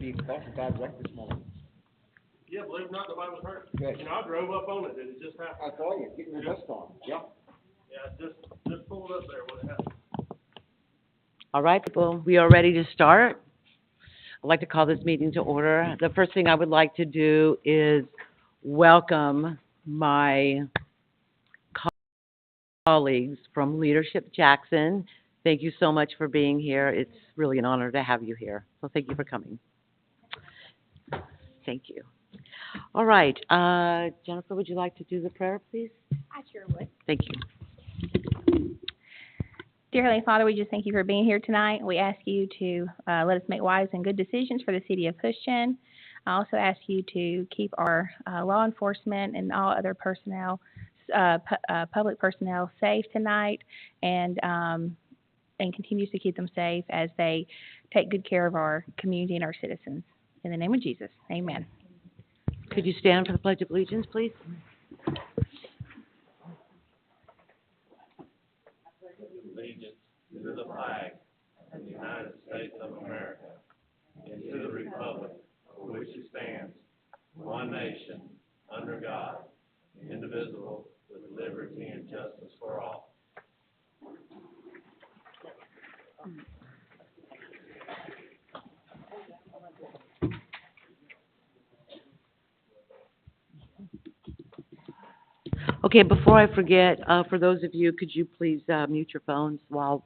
being caught in a bad wreck this morning? Yeah, believe it or not, nobody was hurt. Good. You know, I drove up on it, and it just happened. I saw you getting your vest on. Yeah. Yeah, just pulled up there when it happened. All right, people, we are ready to start. I'd like to call this meeting to order. The first thing I would like to do is welcome my colleagues from Leadership Jackson. Thank you so much for being here. It's really an honor to have you here. So thank you for coming. Thank you. All right, Jennifer, would you like to do the prayer, please? I sure would. Thank you. Dear Heavenly Father, we just thank you for being here tonight. We ask you to let us make wise and good decisions for the city of Pushton. I also ask you to keep our law enforcement and all other personnel, public personnel, safe tonight, and continues to keep them safe as they take good care of our community and our citizens. In the name of Jesus, amen. Could you stand for the Pledge of Allegiance, please? Allegiance to the flag of the United States of America and to the republic for which it stands, one nation, under God, indivisible, with liberty and justice for all. Okay, before I forget, for those of you, could you please mute your phones while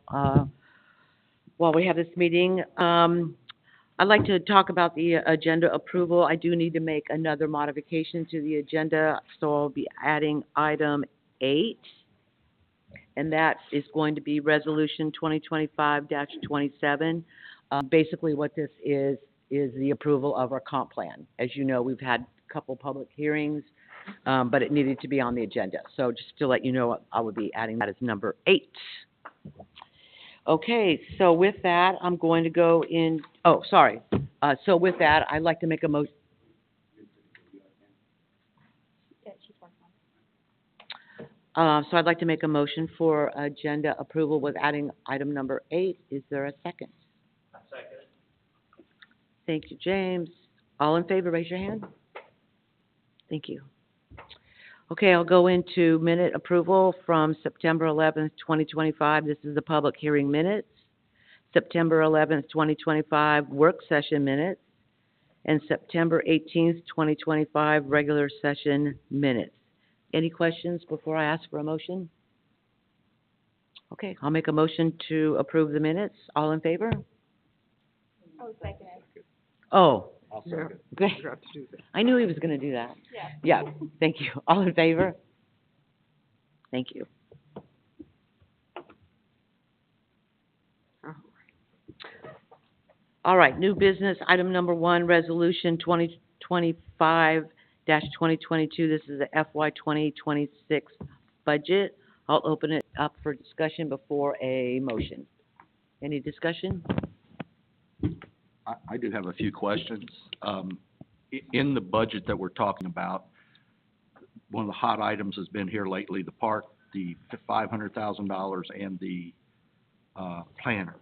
we have this meeting? I'd like to talk about the agenda approval. I do need to make another modification to the agenda, so I'll be adding item 8, and that is going to be Resolution 2025-27. Basically, what this is the approval of our comp plan. As you know, we've had a couple public hearings, but it needed to be on the agenda. So just to let you know, I would be adding that as number 8. Okay, so with that, I'm going to go in, so with that, I'd like to make a motion. So I'd like to make a motion for agenda approval with adding item number 8. Is there a second? I second it. Thank you, James. All in favor, raise your hand. Thank you. Okay, I'll go into minute approval from September 11th, 2025. This is the public hearing minutes. September 11th, 2025, work session minutes. And September 18th, 2025, regular session minutes. Any questions before I ask for a motion? Okay, I'll make a motion to approve the minutes. All in favor? Oh, second. Oh, I'll second. great. I knew he was going to do that. Yeah, thank you. All in favor? Thank you. All right, new business, item number 1, Resolution 2025-2022. This is the FY 2026 budget. I'll open it up for discussion before a motion. Any discussion? I do have a few questions. In the budget that we're talking about, one of the hot items has been here lately, the park, the $500,000 and the planner.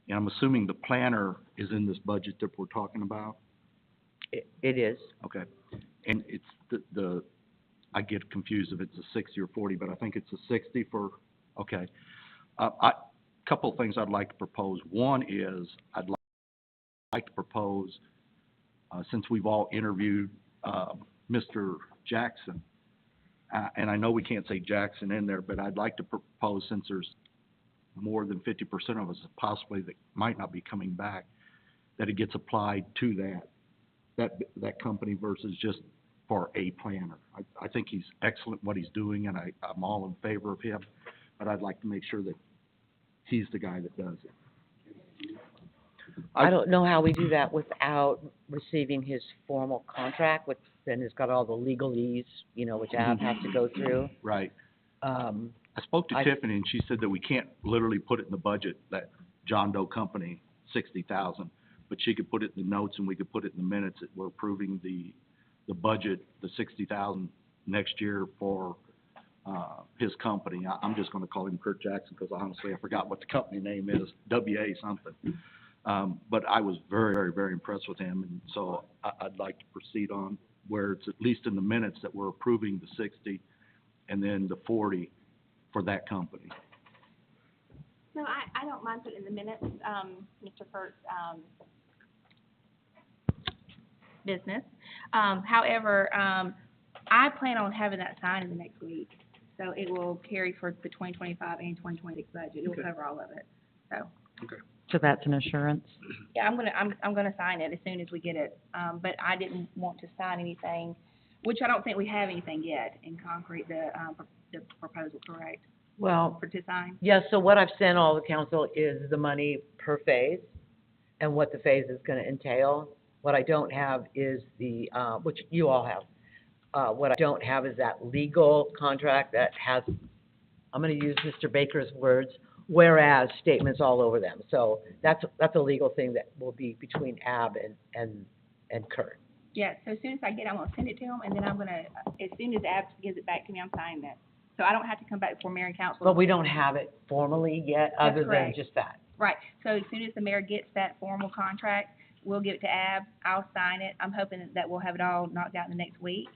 And I'm assuming the planner is in this budget that we're talking about? It is. Okay. And it's I get confused if it's a 60 or 40, but I think it's a 60 for, okay. Couple of things I'd like to propose. One is I'd like to propose, since we've all interviewed Mr. Jackson, and I know we can't say Jackson in there, but I'd like to propose, since there's more than 50% of us possibly that might not be coming back, that it gets applied to that company versus just for a planner. I think he's excellent what he's doing, and I'm all in favor of him, but I'd like to make sure that he's the guy that does it. I don't know how we do that without receiving his formal contract, which then has got all the legalese, which Ab has to go through. Right. I spoke to Tiffany, and she said that we can't literally put it in the budget, that John Doe Company, $60,000, but she could put it in the notes, and we could put it in the minutes that we're approving the budget, the $60,000 next year for his company. I'm just going to call him Kurt Jackson because honestly I forgot what the company name is, WA something. But I was very, very, very impressed with him, and so I'd like to proceed on where it's at least in the minutes that we're approving the 60 and then the 40 for that company. No, I don't mind putting in the minutes, Mr. Kurt's, business. However, I plan on having that signed in the next week, so it will carry for the 2025 and 2026 budget. It will Okay. cover all of it, so. So that's an assurance? Yeah, I'm gonna sign it as soon as we get it, but I didn't want to sign anything, which I don't think we have anything yet in concrete, the proposal, correct, Well, to sign? yes, so what I've sent all the council is the money per phase and what the phase is gonna entail. What I don't have is the, which you all have. What I don't have is that legal contract that has, I'm gonna use Mr. Baker's words, whereas statements all over them. So that's a legal thing that will be between AB and Kurt. Yeah, so as soon as I get it, I'm gonna send it to him, and then I'm gonna, as soon as Abs gives it back to me, I'm signing it. So I don't have to come back before mayor and council. But we don't have it formally yet, That's other than correct. just that. Right, so as soon as the mayor gets that formal contract, we'll give it to Ab, I'll sign it. I'm hoping that we'll have it all knocked out in the next week,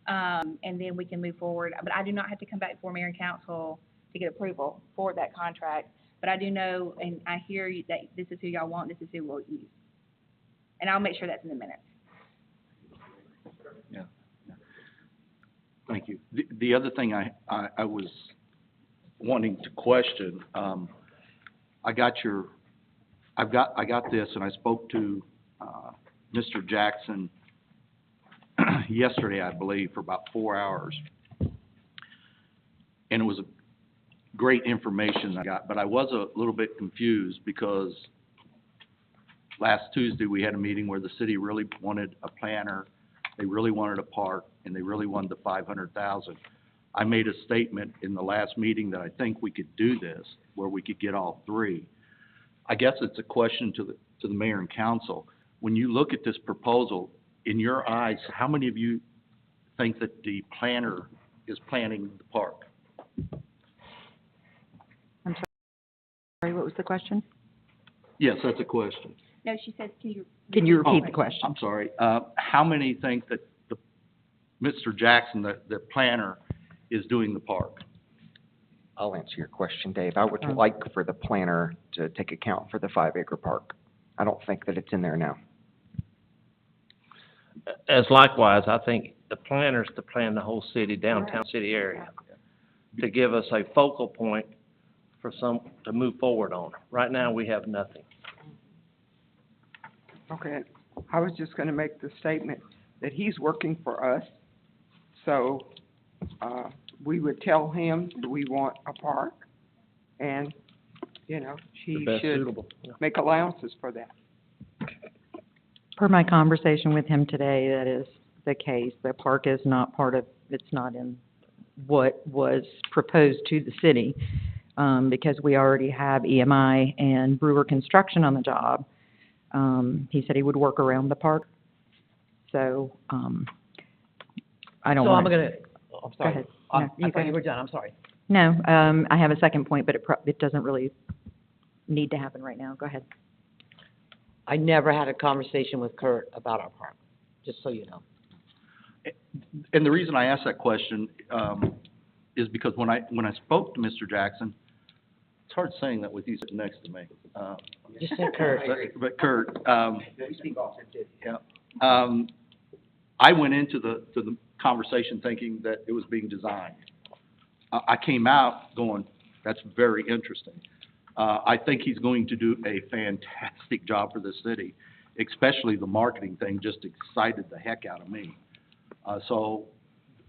and then we can move forward. But I do not have to come back before mayor and council to get approval for that contract. But I do know, and I hear you, that this is who y'all want, this is who we'll use. And I'll make sure that's in the minutes. Yeah. Thank you. The other thing I was wanting to question, I got this, and I spoke to, Mr. Jackson yesterday, I believe, for about 4 hours. And it was a great information I got, but I was a little bit confused because last Tuesday, we had a meeting where the city really wanted a planner, they really wanted a park, and they really wanted the 500,000. I made a statement in the last meeting that I think we could do this, where we could get all three. I guess it's a question to the mayor and council. When you look at this proposal, in your eyes, how many of you think that the planner is planning the park? Sorry, what was the question? Yes, that's a question. No, she said, Can you Oh, repeat the question? I'm sorry. How many think that Mr. Jackson, the planner, is doing the park? I'll answer your question, Dave. I would Oh. like for the planner to take account for the 5-acre park. I don't think that it's in there now. As likewise, I think the planners to plan the whole city, downtown city area, to give us a focal point for to move forward on. Right now, we have nothing. Okay, I was just gonna make the statement that he's working for us, so, we would tell him that we want a park, and, you know, The he best should suitable. Yeah. make allowances for that. Per my conversation with him today, that is the case. The park is not part of, it's not in what was proposed to the city, because we already have EMI and Brewer Construction on the job. He said he would work around the park, so, I don't So I'm want gonna, I'm sorry. ahead. I No, you go thought you ahead. were done, I'm sorry. No, I have a second point, but it doesn't really need to happen right now. Go ahead. I never had a conversation with Kurt about our park, just so you know. And the reason I asked that question, is because when I spoke to Mr. Jackson, it's hard saying that with you sitting next to me. Just say Kurt. But Kurt, yeah, I went into the conversation thinking that it was being designed. I came out going, that's very interesting. I think he's going to do a fantastic job for the city, especially the marketing thing just excited the heck out of me. So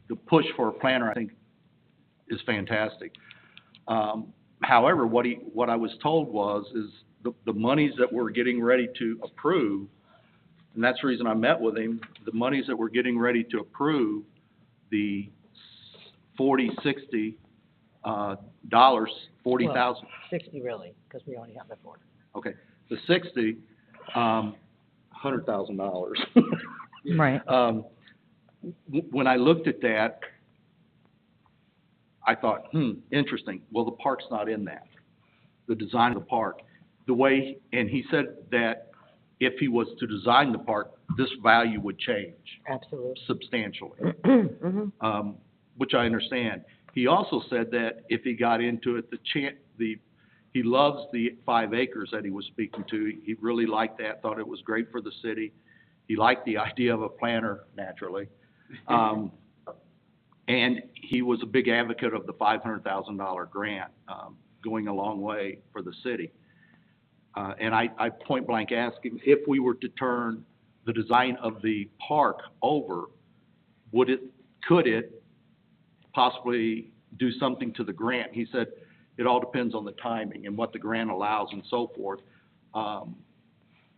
the push for a planner, I think, is fantastic. However, what I was told is the monies that we're getting ready to approve, and that's the reason I met with him, the monies that we're getting ready to approve, the $40,000, $40,000, 60 really, because we only have the 40. okay, the 60, $100,000. Right. When I looked at that, I thought, interesting. Well, the park's not in that. The design of the park. the way, and he said that if he was to design the park, this value would change Absolutely. substantially, Mm-hmm. which I understand. He also said that if he got into it, he loves the 5 acres that he was speaking to. He really liked that, thought it was great for the city. He liked the idea of a planner, naturally. And he was a big advocate of the $500,000 grant, going a long way for the city. And I point blank asked him, if we were to turn the design of the park over, could it possibly do something to the grant? He said, it all depends on the timing and what the grant allows and so forth.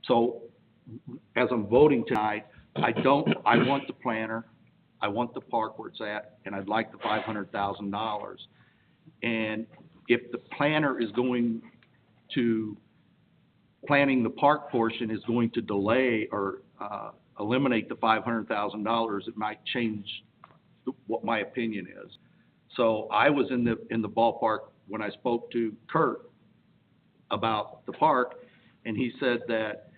So as I'm voting tonight, I want the planner, I want the park where it's at, and I'd like the $500,000. And if the planner is going to, planning the park portion is going to delay or eliminate the $500,000, it might change what my opinion is. So I was in the ballpark when I spoke to Kurt about the park, and he said that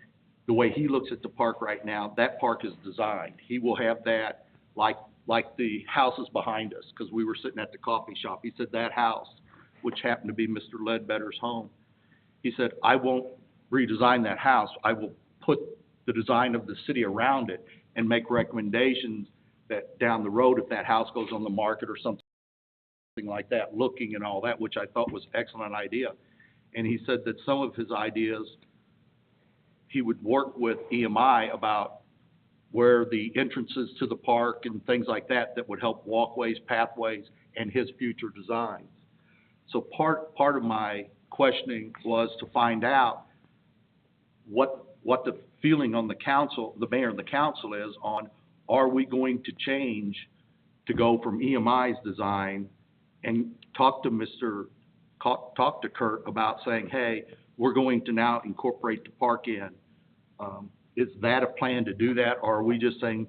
the way he looks at the park right now, that park is designed. He will have that like the houses behind us, because we were sitting at the coffee shop. He said that house, which happened to be Mr. Ledbetter's home, he said, I won't redesign that house. I will put the design of the city around it and make recommendations that down the road, if that house goes on the market or something like that, looking and all that, which I thought was an excellent idea. And he said that some of his ideas, he would work with EMI about where the entrances to the park and things like that, that would help walkways, pathways, and his future designs. So part of my questioning was to find out what the feeling on the council, the mayor and the council is on, are we going to change to go from EMI's design and talk to Kurt about saying, hey, we're going to now incorporate the park in. Is that a plan to do that, or are we just saying,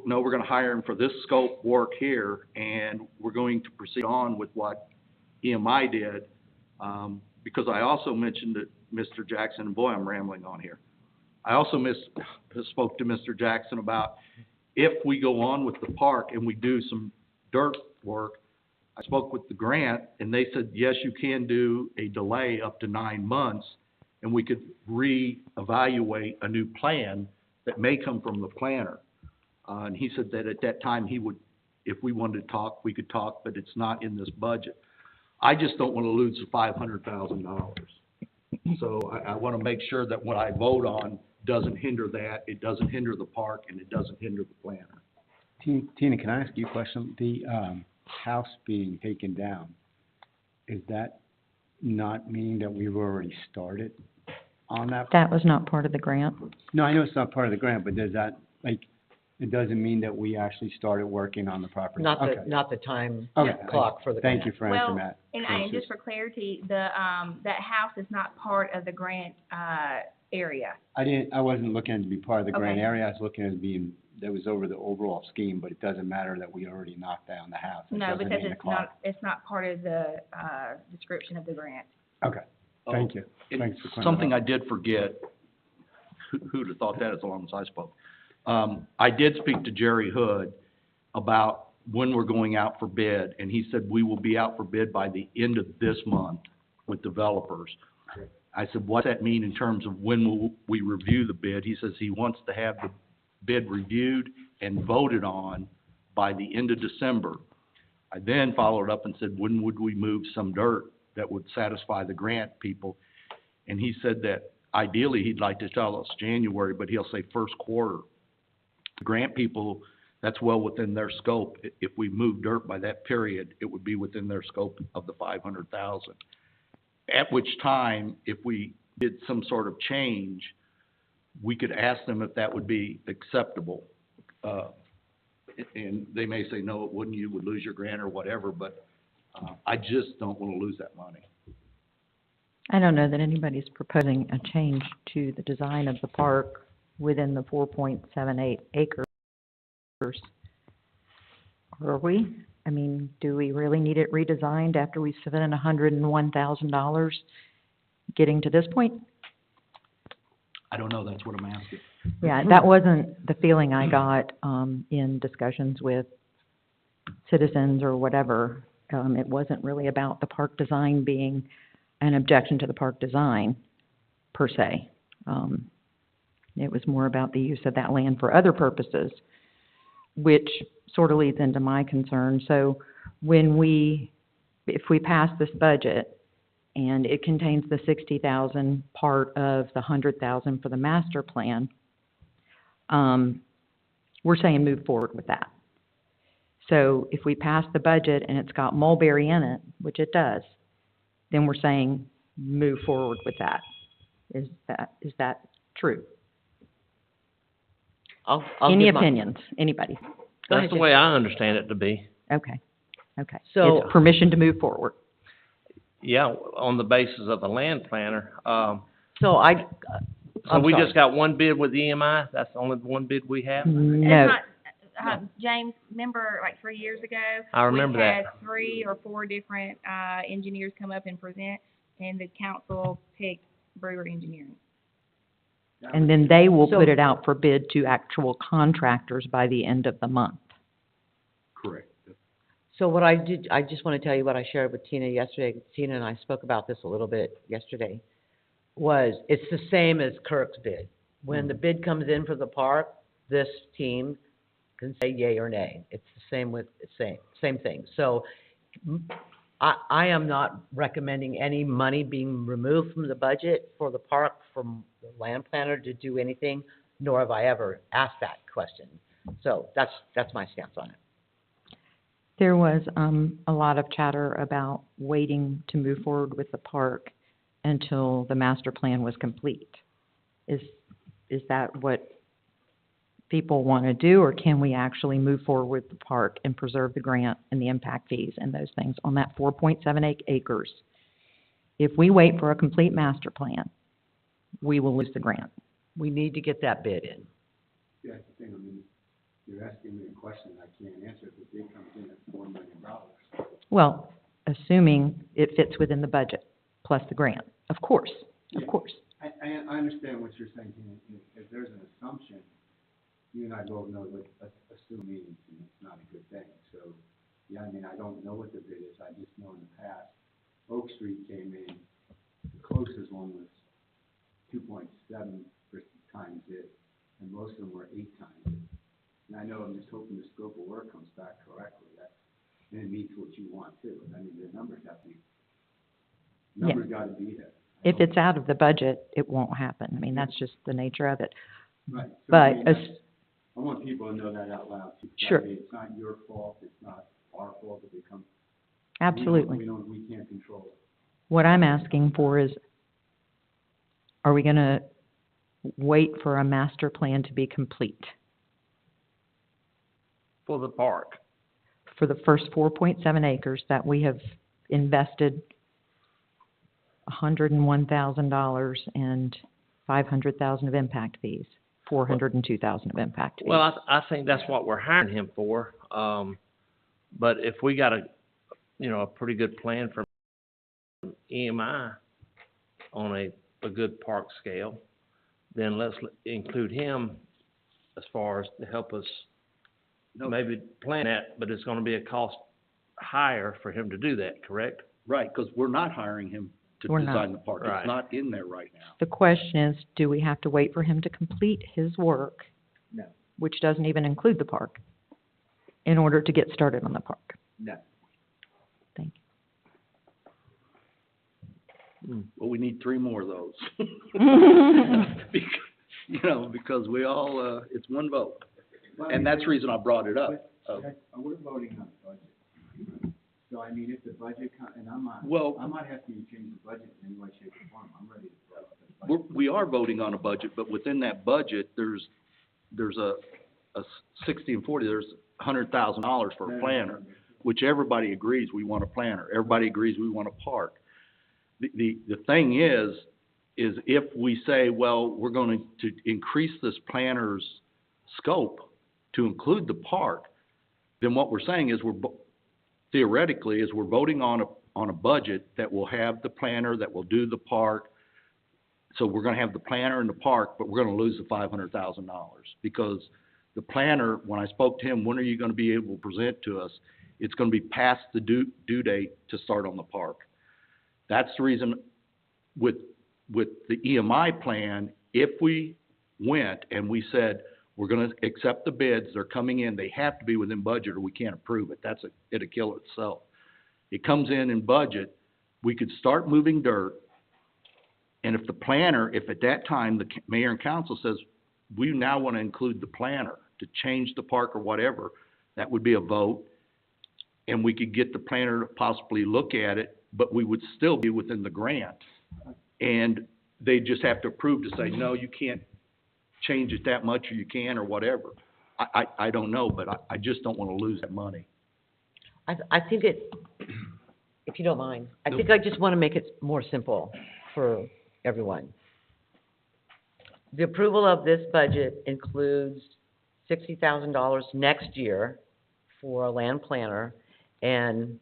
no, we're going to hire him for this scope work here, and we're going to proceed on with what EMI did? Because I also mentioned that Mr. Jackson, and boy, I'm rambling on here. I also spoke to Mr. Jackson about if we go on with the park and we do some dirt work. I spoke with the grant, and they said, yes, you can do a delay up to 9 months, and we could reevaluate a new plan that may come from the planner. And he said that at that time he would, if we wanted to talk, we could talk, but it's not in this budget. I just don't want to lose the $500,000. So I want to make sure that what I vote on doesn't hinder that, it doesn't hinder the park, and it doesn't hinder the planner. Tina, can I ask you a question? The house being taken down, is that not meaning that we've already started on that? That was not part of the grant. No, I know it's not part of the grant, but does that, like, it doesn't mean that we actually started working on the property? Okay. Not the time Okay. clock for the grant. Thank you for answering Well, that. and So it's just for clarity, that house is not part of the grant, area. I wasn't looking at it to be part of the grant Okay. area, I was looking at it being, that was over the overall scheme, but it doesn't matter that we already knocked down the house. It No, doesn't because mean the clock. it's not part of the, description of the grant. Okay, thank you. And Thanks for clearing something that I did forget, who'd have thought that as long as I spoke? I did speak to Jerry Hood about when we're going out for bid, and he said we will be out for bid by the end of this month with developers. I said, what's that mean in terms of when will we review the bid? He says he wants to have the bid reviewed and voted on by the end of December. I then followed up and said, when would we move some dirt that would satisfy the grant people? And he said that ideally he'd like to tell us January, but he'll say first quarter. The grant people, that's well within their scope. If we move dirt by that period, it would be within their scope of the 500,000. At which time, if we did some sort of change, we could ask them if that would be acceptable. And they may say, no, it wouldn't, you would lose your grant or whatever, but I just don't want to lose that money. I don't know that anybody's proposing a change to the design of the park within the 4.78 acres. Are we? I mean, do we really need it redesigned after we spent $101,000 getting to this point? I don't know, that's what I'm asking. Yeah, that wasn't the feeling I got, in discussions with citizens or whatever. It wasn't really about the park design being an objection to the park design, per se. It was more about the use of that land for other purposes, which sort of leads into my concern. So if we pass this budget and it contains the 60,000 part of the 100,000 for the master plan, we're saying move forward with that. So if we pass the budget and it's got Mulberry in it, which it does, then we're saying move forward with that. Is that true? I'll Any give my- opinions? Anybody? Go ahead, That's the Jim. way I understand it to be. Okay. So- It's permission to move forward. Yeah, on the basis of the land planner. So So I'm we sorry. just got one bid with EMI? That's the only one bid we have? No. It's not, James, remember like 3 years ago? I remember We that. had 3 or 4 different, engineers come up and present, and the council picked Brewer Engineering. And then they will So- put it out for bid to actual contractors by the end of the month. Correct. So what I did, I just want to tell you what I shared with Tina yesterday. Tina and I spoke about this a little bit yesterday, was it's the same as Kirk's bid. When the bid comes in for the park, this team can say yay or nay. It's the same thing. So I am not recommending any money being removed from the budget for the park from the land planner to do anything, nor have I ever asked that question. So that's my stance on it. There was a lot of chatter about waiting to move forward with the park until the master plan was complete. Is that what people want to do, or can we actually move forward with the park and preserve the grant and the impact fees and those things on that 4.78 acres? If we wait for a complete master plan, we will lose the grant. We need to get that bid in. Yeah, that's the thing, I mean, you're asking me a question I can't answer if the bid comes in at $4 million. Well, assuming it fits within the budget, plus the grant, of course, Yeah. of course. I understand what you're saying, Tina. If there's an assumption, you and I both know that assuming it's not a good thing. So, yeah, I mean, I don't know what the bid is, I just know in the past, Oak Street came in, the closest one was 2.7 times it, and most of them were 8 times it. And I know I'm just hoping the scope of work comes back correctly, and it meets what you want too. I mean, the numbers have to be, numbers gotta be there. If it's out of the budget, it won't happen. I mean, that's just the nature of it. Right. So, But, I mean, I want people to know that out loud too. Sure. That way it's not your fault, it's not our fault if it comes. Absolutely. We can't control it. What I'm asking for is, are we gonna wait for a master plan to be complete For the park. for the first 4.7 acres that we have invested $101,000 and $500,000 of impact fees, $402,000 of impact fees? Well, I think that's what we're hiring him for. But if we got a pretty good plan from EMI on a good park scale, then let's include him as far as to help us maybe plan that, but it's gonna be a cost higher for him to do that, correct? Right, because we're not hiring him to We're not. design the park. Right. It's not in there right now. The question is, do we have to wait for him to complete his work? No. Which doesn't even include the park, in order to get started on the park? No. Thank Well, we need 3 more of those. you. Because we all, it's one vote. And that's the reason I brought it up. We're voting on the budget. So, I mean, if the budget and I'm not asking you to change the budget in any way, shape, or form. I'm ready to vote the budget. We are voting on a budget, but within that budget, there's a 60 and 40, there's $100,000 for a planner, which everybody agrees we want a planner. Everybody agrees we want a park. The thing is if we say, well, we're going to increase this planner's scope to include the park, then what we're saying is theoretically we're voting on a budget that will have the planner, that will do the park, so we're gonna have the planner in the park, but we're gonna lose the $500,000. Because the planner, when I spoke to him, when are you gonna be able to present to us? It's gonna be past the due date to start on the park. That's the reason with the EMI plan, if we went and we said, we're gonna accept the bids, they're coming in, they have to be within budget or we can't approve it. It'll kill itself. It comes in budget, we could start moving dirt. And if the planner, if at that time the mayor and council says, we now want to include the planner to change the park or whatever, that would be a vote. And we could get the planner to possibly look at it, but we would still be within the grant. And they just have to approve to say, no, you can't change it that much, or you can, or whatever. I don't know, but I just don't want to lose that money. I think if you don't mind, I think I just want to make it more simple for everyone. The approval of this budget includes $60,000 next year for a land planner and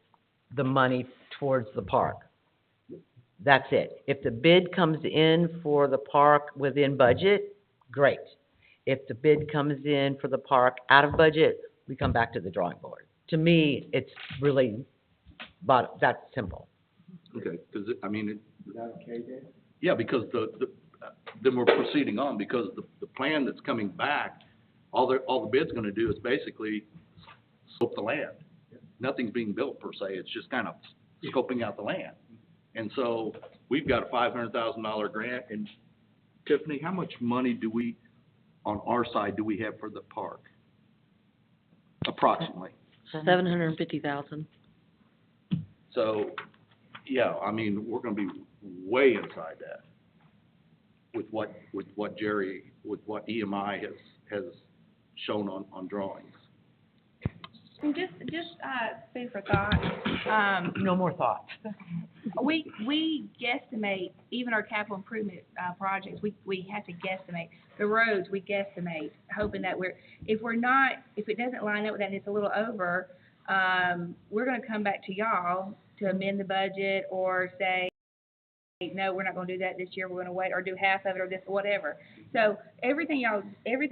the money towards the park. That's it. If the bid comes in for the park within budget, great. If the bid comes in for the park out of budget, we come back to the drawing board. To me, it's really that simple. Okay, because, I mean, Is that okay, Dave? yeah, because then we're proceeding on, because the plan that's coming back, all the bid's gonna do is basically scope the land. Nothing's being built per se, it's just kind of scoping out the land. And so, we've got a $500,000 grant, and Tiffany, how much money on our side do we have for the park? Approximately. $750,000. So, yeah, I mean, we're gonna be way inside that with what EMI has shown on drawings. And just food for thought, No more thoughts. we guesstimate, even our capital improvement, projects, we have to guesstimate. The roads, we guesstimate, hoping that if it doesn't line up with that and it's a little over, we're gonna come back to y'all to amend the budget or say, no, we're not gonna do that this year, we're gonna wait, or do half of it, or this, whatever. So everything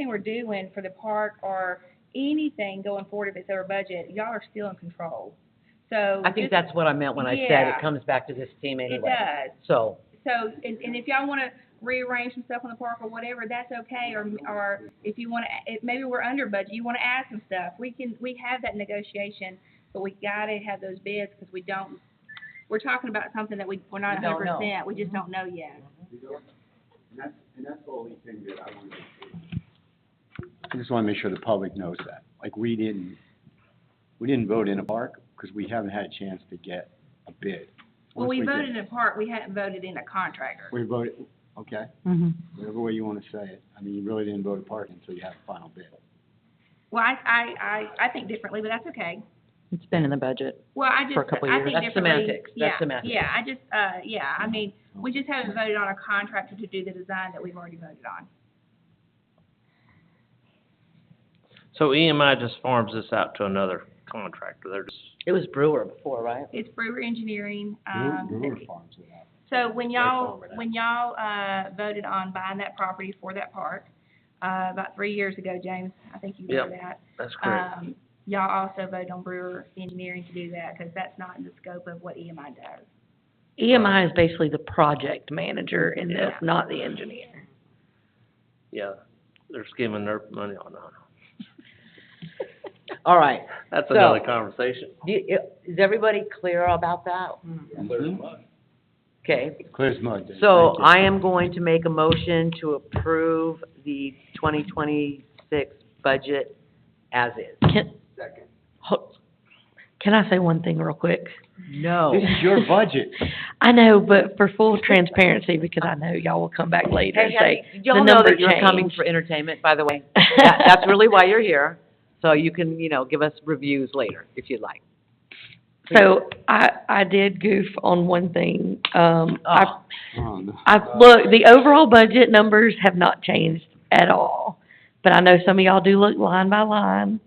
we're doing for the park or anything going forward, if it's over budget, y'all are still in control. So I think that's what I meant when I said it comes back to this team anyway. It does. So, and if y'all wanna rearrange some stuff on the park or whatever, that's okay, or if you wanna, maybe we're under budget, you wanna add some stuff, we have that negotiation, but we gotta have those bids, because we're talking about something that we're not We don't know. 100%, we just don't know yet. And that's the only thing that I want to say. I just want to make sure the public knows that. Like, we didn't vote in a park because we haven't had a chance to get a bid. Well, Once we did- voted in a park, we hadn't voted in a contractor. We voted, okay, Mm-hmm. whatever way you want to say it. I mean, you really didn't vote a park until you have a final bid. Well, I think differently, but that's okay. It's been in the budget. Well, I For a couple of I years. think That's differently. semantics. That's Yeah, semantics. yeah, I mean, we just haven't voted on a contractor to do the design that we've already voted on. So EMI just farms this out to another contractor, they're just, it was Brewer before, right? It's Brewer Engineering, Brewer Farms it out. So when farm it out. y'all voted on buying that property for that park, about 3 years ago, James, I think you Yep. know that. that's correct. Y'all also voted on Brewer Engineering to do that, because that's not in the scope of what EMI does. EMI is basically the project manager in this, Yeah. not the engineer. Yeah, they're skimming their money on that. All right. That's So- another conversation. Is everybody clear about that? Okay. Clear as mud, Dave. So Thank you. I am going to make a motion to approve the 2026 budget as is. Can I say one thing real quick? No. This is your budget. I know, but for full transparency, because I know y'all will come back later and say, Hey, y'all the know number that you're coming changed. for entertainment, by the way. That's really why you're here. So you can, give us reviews later Oh. if you'd like. So I did goof on one thing. Oh, Oh, no. Look, the overall budget numbers have not changed at all. But I know some of y'all do look line by line,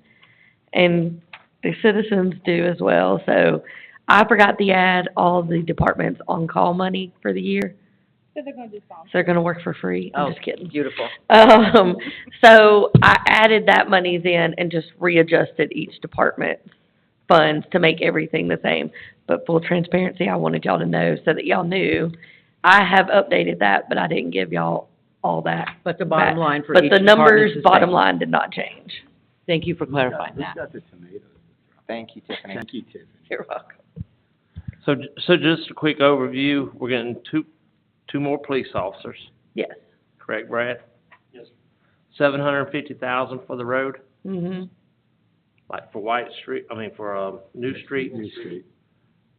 and the citizens do as well. So I forgot to add all the departments' on-call money for the year. So they're gonna do songs. So they're gonna work for free. Oh, I'm just kidding. beautiful. So I added that monies in and just readjusted each department's funds to make everything the same. But full transparency, I wanted y'all to know so that y'all knew. I have updated that, but I didn't give y'all all that. But the bottom back. line for But each the department numbers, is the bottom same. line, did not change. Thank you for clarifying Who's that. got the tomatoes? Thank you, Tiffany. Thank you, Tiffany. You're welcome. So just a quick overview, we're getting two more police officers, Yes. correct, Brad? Yes. 750,000 for the road, Mm-hmm. like for White Street, for, New Street, New Street.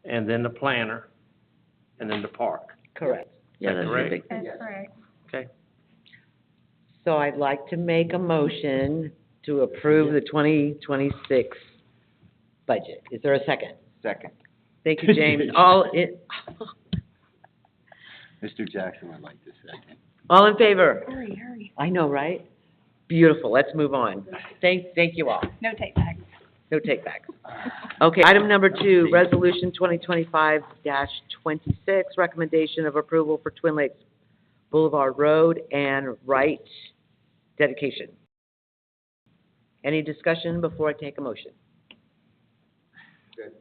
and then the planner, and then the park. Correct. Yeah, those are correct? big things. That's correct. Okay. So I'd like to make a motion to approve the 2026 budget. Is there a second? Second. Thank you, James. Mr. Jackson would like to second. All in favor? Hurry, hurry. I know, right? Beautiful. Let's move on. Thank you all. No take backs. No takebacks. Okay, item number 2, Resolution 2025-26, recommendation of approval for Twin Lakes Boulevard Road and Right dedication. Any discussion before I take a motion? Is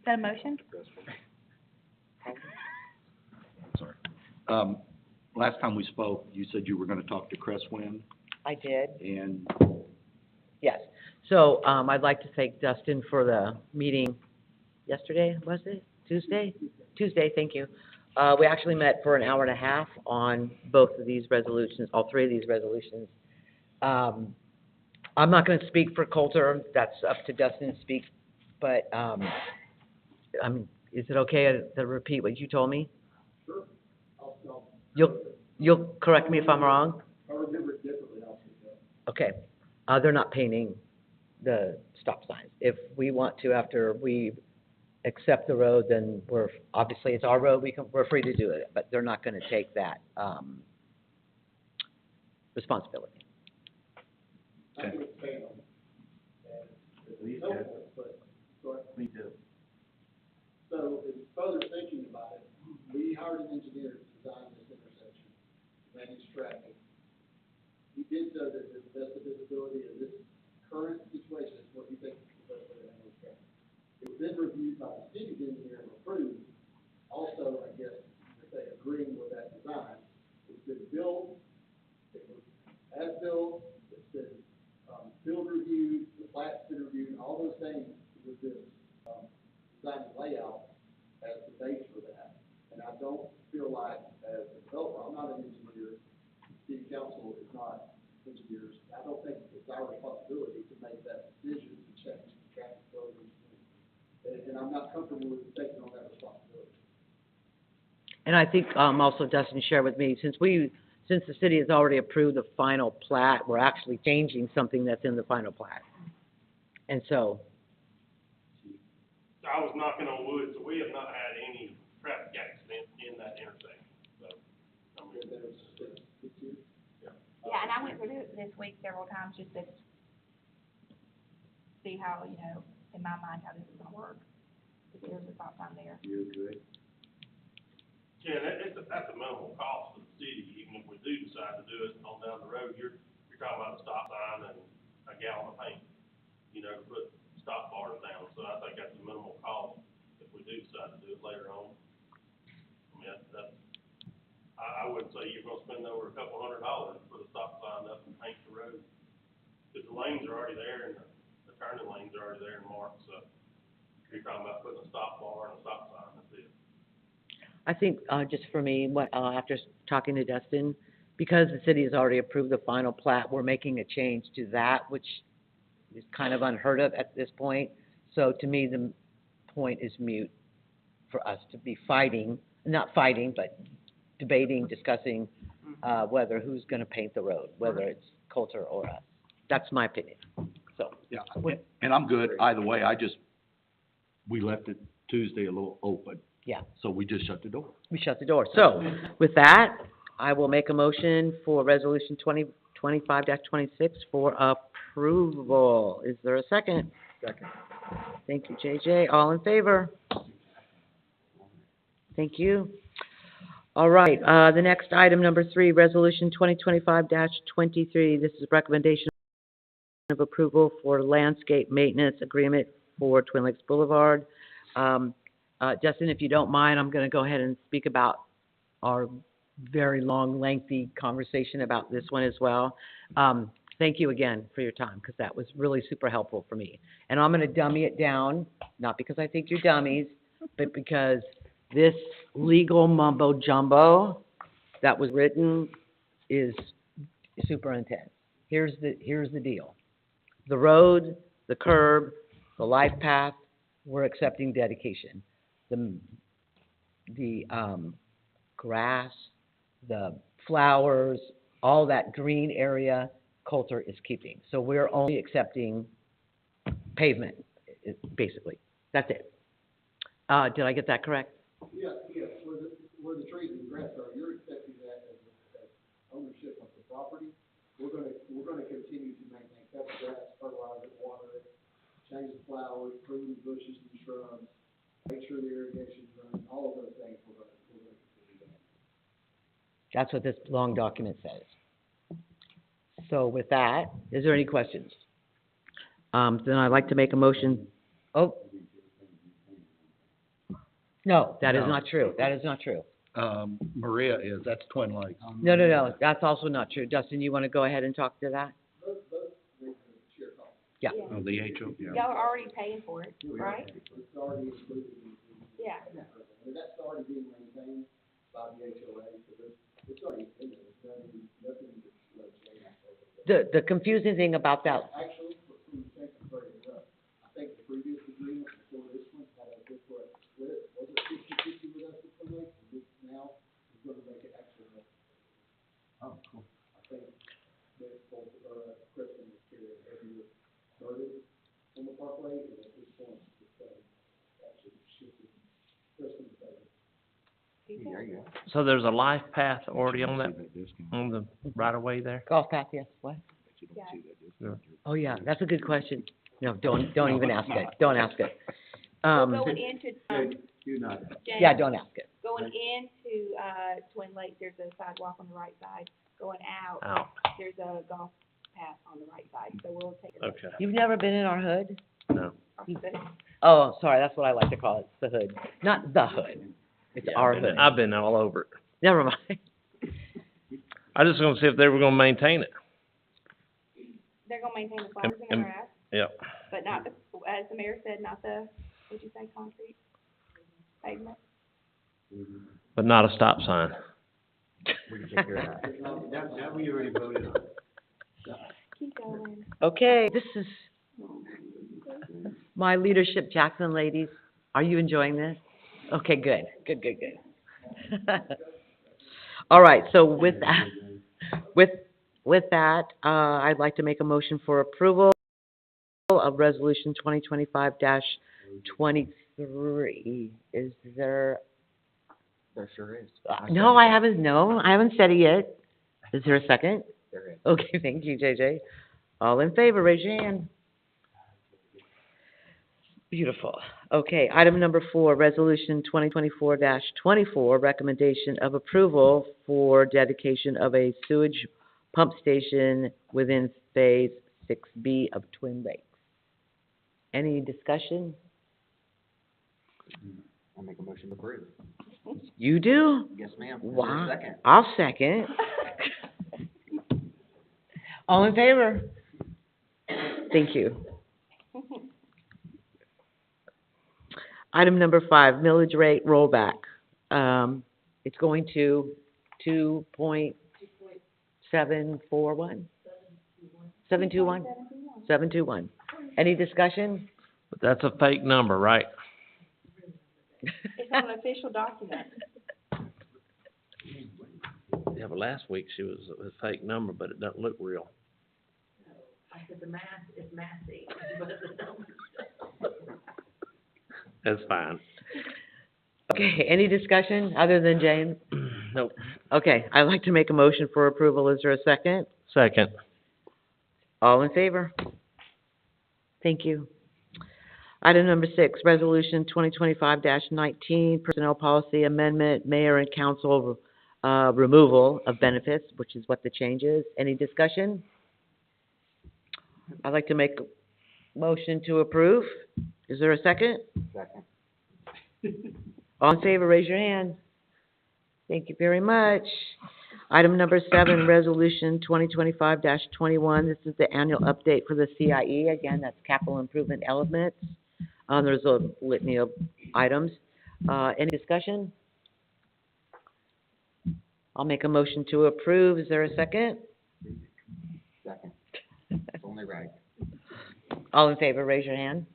that a motion? Sorry. Last time we spoke, you said you were gonna talk to Crestwind, I did. and Yes. So, I'd like to thank Dustin for the meeting yesterday, was it? Tuesday? Tuesday, thank you. We actually met for an hour and a half on both of these resolutions, all 3 of these resolutions. I'm not gonna speak for Coulter, that's up to Dustin to speak, but, is it okay to repeat what you told me? Sure. You'll correct me if I'm wrong? I remember it differently, Okay. They're not painting the stop signs. If we want to, after we accept the road, then obviously it's our road, we're free to do it, but they're not gonna take that, responsibility. me too. So, in further thinking about it, we hired an engineer to design this intersection, manage traffic. He did so that the best of visibility in this current situation is what he thinks is the best way to handle traffic. It was then reviewed by the city's engineer and approved, also, I guess, if they agreeing with that design. It's been built, it was as-built, it's been, field reviewed, the plat's been reviewed, and all those things with this, design and layout as the base for that. And I don't feel like, as a developer, I'm not an engineer, city council is not engineers. I don't think it's our responsibility to make that decision to change the traffic flow. And I'm not comfortable with taking on that responsibility. And I think, also Dustin shared with me, since the city has already approved the final plat, we're actually changing something that's in the final plat. And so, I was knocking on wood, so we have not had any traffic accidents in that intersection, so, I mean, Yeah, and I went through this week several times just to see how, in my mind, how this is gonna work. If there's a stop sign there. You're good. yeah, that's a minimal cost to the city, even if we do decide to do it on down the road, you're talking about a stop sign and a gallon of paint, to put stop bars down, so I think that's a minimal cost if we do decide to do it later on. I mean, I wouldn't say you're gonna spend over $200 to put a stop sign up and paint the road. Cause the lanes are already there and the turning lanes are already there and marked, so you're talking about putting a stop bar and a stop sign, that's it. I think, just for me, after talking to Dustin, because the city has already approved the final plat, we're making a change to that, which is kind of unheard of at this point. So to me, the point is moot for us to be not fighting, but debating, discussing, whether who's gonna paint the road, whether it's Coulter or us. That's my opinion, so. Yeah, and I'm good either way, we left it Tuesday a little open. Yeah. So we just shut the door. We shut the door. So, with that, I will make a motion for Resolution 2025-26 for approval. Is there a second? Second. Thank you, JJ. All in favor? Thank you. All right, the next item, number 3, Resolution 2025-23. This is recommendation of approval for landscape maintenance agreement for Twin Lakes Boulevard. Justin, if you don't mind, I'm gonna go ahead and speak about our very long, lengthy conversation about this one as well. Thank you again for your time, because that was really super helpful for me. And I'm gonna dummy it down, not because I think you're dummies, but because this legal mumbo jumbo that was written is super intense. Here's the deal. The road, the curb, the life path, we're accepting dedication. The grass, the flowers, all that green area, Coulter is keeping. So we're only accepting pavement, basically. That's it. Did I get that correct? Yeah, where the trees and grass are, you're accepting that as ownership of the property. We're gonna continue to maintain, cut the grass, fertilize it, water it, change the flowers, prune the bushes and shrubs, make sure the irrigation's running, all of those things we're gonna continue doing. That's what this long document says. So with that, is there any questions? Then I'd like to make a motion. Oh. No, that is No. not true. That is not true. Maria that's Twin Lakes. No, that's also not true. Justin, you want to go ahead and talk to that? Both reasons share costs. Yeah. Oh, the HO, yeah. Y'all are already paying for it, right? It's already included in the. Yeah. And that's already being maintained by the HOA, so it's already in there, there's nothing that's changed. The confusing thing about that, Actually, thank you for bringing it up. I think the previous agreement before this one had a different split, was it 50-50 with us at Twin Lakes, and this now is gonna make it actually more. Oh, cool. I think that both, Kristen was curious, if you started on the parkway, and at this point, it's, actually shifted Kristen's favor. There you go. So there's a life path already on that, on the right of way there? golf path, yes, what? Yeah. Oh, yeah, that's a good question. No, don't even ask it. Don't ask it. Going into, Do not. James, Yeah, don't ask it. going into, Twin Lakes, there's a sidewalk on the right side. Going out, Out, there's a golf path on the right side, so we'll take it. okay, You've never been in our hood? no. Oh, sorry, that's what I like to call it, the hood. Not the hood. It's Yeah, our hood. I've been all over it. Never mind. I just gonna see if they were gonna maintain it. They're gonna maintain the flowers and the and- grass, Yep. but not the, as the mayor said, not the, what'd you say, concrete pavement? But not a stop sign. We can take care of that. That we already voted on. Keep going. Okay, this is my leadership, Jackson ladies. Are you enjoying this? Okay, good. All right, so with that, I'd like to make a motion for approval of Resolution 2025-23. Is there, There sure is. no, I haven't said it yet. Is there a second? There is. Okay, thank you, JJ. All in favor, raise your hand. Beautiful. Okay, item number 4, Resolution 2024-24, recommendation of approval for dedication of a sewage pump station within Phase 6B of Twin Lakes. Any discussion? I'll make a motion to approve. You do? Yes, ma'am. Is there a Wow. second? I'll second. All in favor? Thank you. Item number 5, millage rate rollback. It's going to 2.741? 721? 721. Any discussion? But that's a fake number, right? It's on an official document. Yeah, but last week she was a fake number, but it doesn't look real. That's fine. Okay, any discussion other than James? Nope. Okay, I'd like to make a motion for approval. Is there a second? Second. All in favor? Thank you. Item number 6, Resolution 2025-19, Personnel Policy Amendment, Mayor and Council removal of benefits, which is what the change is. Any discussion? I'd like to make a motion to approve. Is there a second? Second. All in favor, raise your hand. Thank you very much. Item number 7, Resolution 2025-21. This is the annual update for the CIE. Again, that's capital improvement elements. There's a litany of items. Any discussion? I'll make a motion to approve. Is there a second? Second. It's only right. All in favor, raise your hand.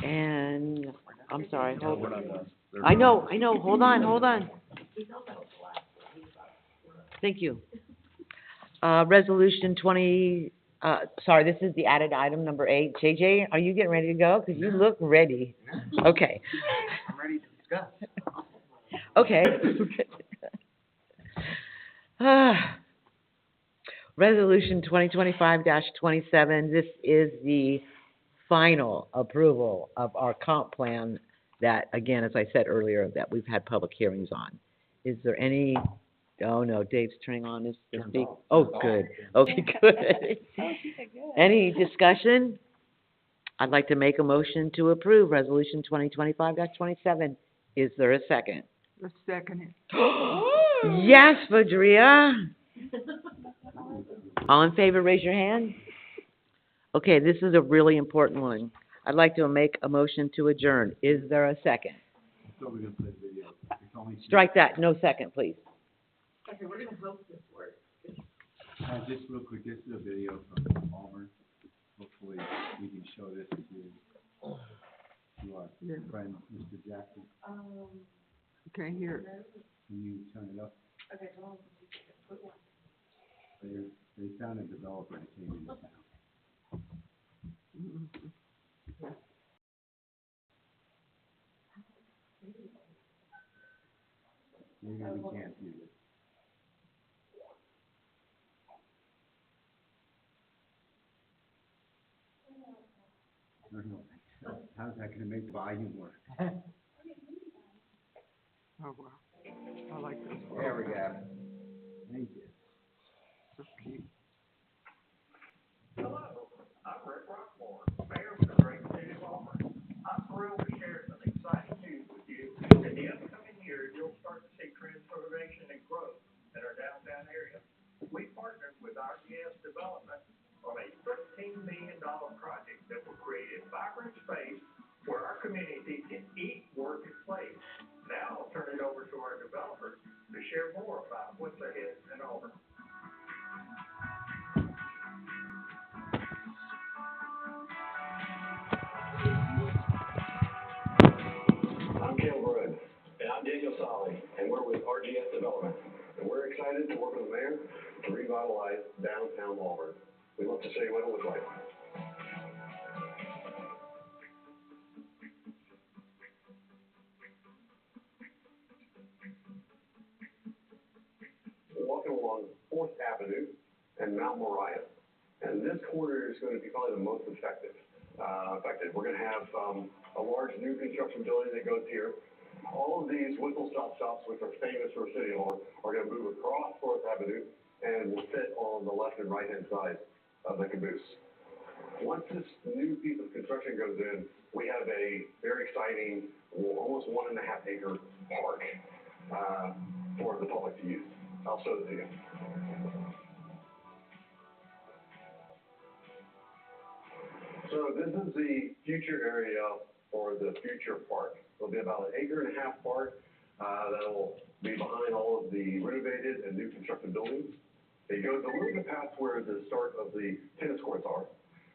And, I'm sorry, hold We're not done. I know, hold on. Thank you. Resolution 20, this is the added item, number 8. JJ, are you getting ready to go? Because you look ready. Okay. I'm ready to discuss. Okay. Resolution 2025-27, this is the final approval of our comp plan that, again, as I said earlier, that we've had public hearings on. Is there any, oh no, Dave's turning on his speak. Oh, good. Okay, good. Any discussion? I'd like to make a motion to approve Resolution 2025-27. Is there a second? Let's second it. Yes, Vadria. All in favor, raise your hand. Okay, this is a really important one. I'd like to make a motion to adjourn. Is there a second? So we're gonna play the video. It's only Strike that, no second, please. Just real quick, this is a video from Auburn. Hopefully, we can show this to our friend, Mr. Jackson. Can't hear it. Can you turn it up? They found a developer that came into town. Maybe we can't hear it. I don't know. How's that gonna make the volume work? Oh, wow. I like this. There we go. Thank you. So cute. Hello, I'm Rick Rockmore, Mayor of the great city of Auburn. I'm thrilled to share some exciting news with you. In the upcoming year, you'll start to see transformation and growth in our downtown area. We partnered with RGS Development on a $13 million project that will create a vibrant space where our community can eat, work, and play. Now I'll turn it over to our developers to share more about what's ahead in Auburn. I'm Kel Brugg, and I'm Daniel Solly, and we're with RGS Development. And we're excited to work with the mayor to revitalize downtown Auburn. We'd love to show you what it looks like. We're walking along 4th Avenue and Mount Moriah. And this corner is going to be probably the most effective. We're going to have a large new construction building that goes here. All of these whistle-stop shops, which are famous for City Hall, are going to move across 4th Avenue and will sit on the left and right-hand side of the caboose. Once this new piece of construction goes in, we have a very exciting, almost 1.5-acre park for the public to use. I'll show it to you. So this is the future area for the future park. It'll be about 1.5 acre park that'll be behind all of the renovated and new construction buildings. It goes a little bit past where the start of the tennis courts are,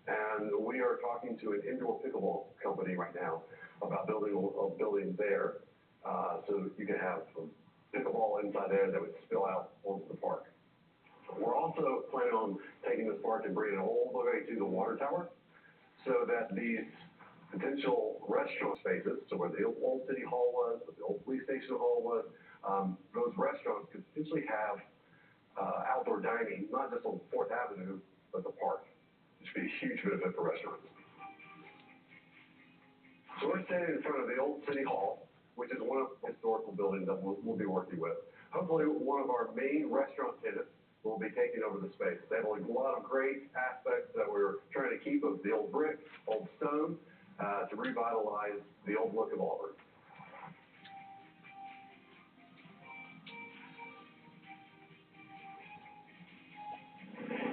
and we are talking to an indoor pickleball company right now about building a building there, so you can have pickleball inside there that would spill out onto the park. We're also planning on taking this park and bringing it all the way to the water tower, so that these potential restaurant spaces, so where the old City Hall was, where the old police station hall was, those restaurants could potentially have outdoor dining, not just on 4th Avenue, but the park. This would be a huge benefit for restaurants. So we're standing in front of the old city hall, which is one of the historical buildings that we'll be working with. Hopefully, one of our main restaurant tenants will be taking over the space. They have a lot of great aspects that we're trying to keep of the old brick, old stone, to revitalize the old look of Auburn.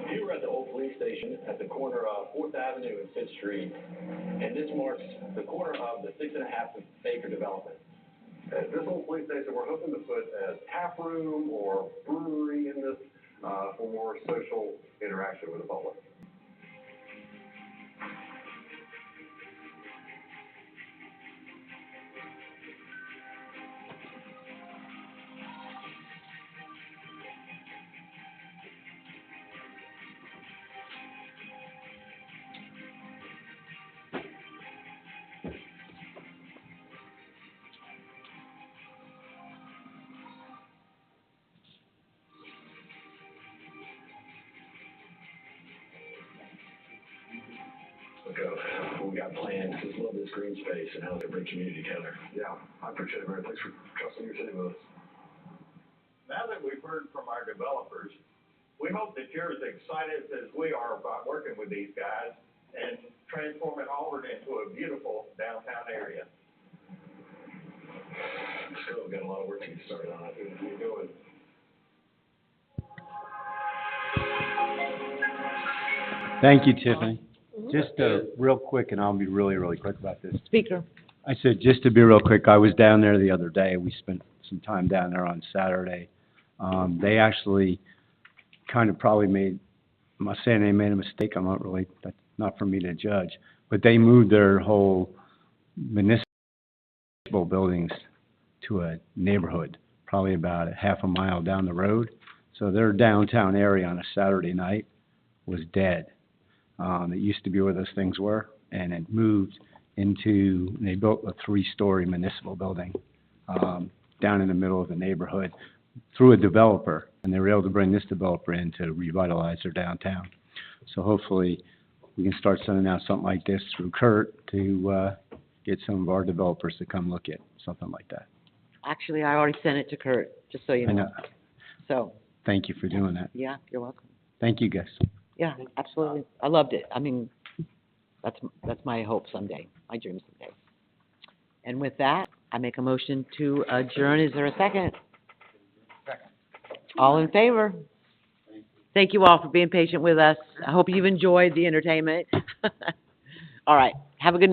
Here we're at the old police station at the corner of 4th Avenue and 5th Street, and this marks the corner of the 6.5 acre development. At this old police station, we're hoping to put a tap room or brewery in this for more social interaction with the public. We got plans, just love this green space and how they bring community together. Yeah, I appreciate it, Mayor. Thanks for trusting your city with us. Now that we've heard from our developers, we hope that you're as excited as we are about working with these guys and transforming Auburn into a beautiful downtown area. Still got a lot of work to get started on. I think we're going. Thank you, Tiffany. Just, real quick, and I'll be really, really quick about this. Speaker. I said, just to be real quick, I was down there the other day. We spent some time down there on Saturday. They actually kind of probably made, I'm not saying they made a mistake, I'm not really, that's not for me to judge, but they moved their whole municipal buildings to a neighborhood, probably about a half a mile down the road. So their downtown area on a Saturday night was dead. It used to be where those things were, and it moved into, they built a 3-story municipal building down in the middle of the neighborhood through a developer, and they were able to bring this developer in to revitalize their downtown. So hopefully we can start sending out something like this through Kurt to get some of our developers to come look at something like that. Actually, I already sent it to Kurt, just so you I know. know. So, Thank you for doing that. yeah, you're welcome. Thank you, guys. Yeah, absolutely. I loved it. I mean, that's my hope someday, my dream someday. And with that, I make a motion to adjourn. Is there a second? Second. All in favor? Thank you all for being patient with us. I hope you've enjoyed the entertainment. All right. Have a good night.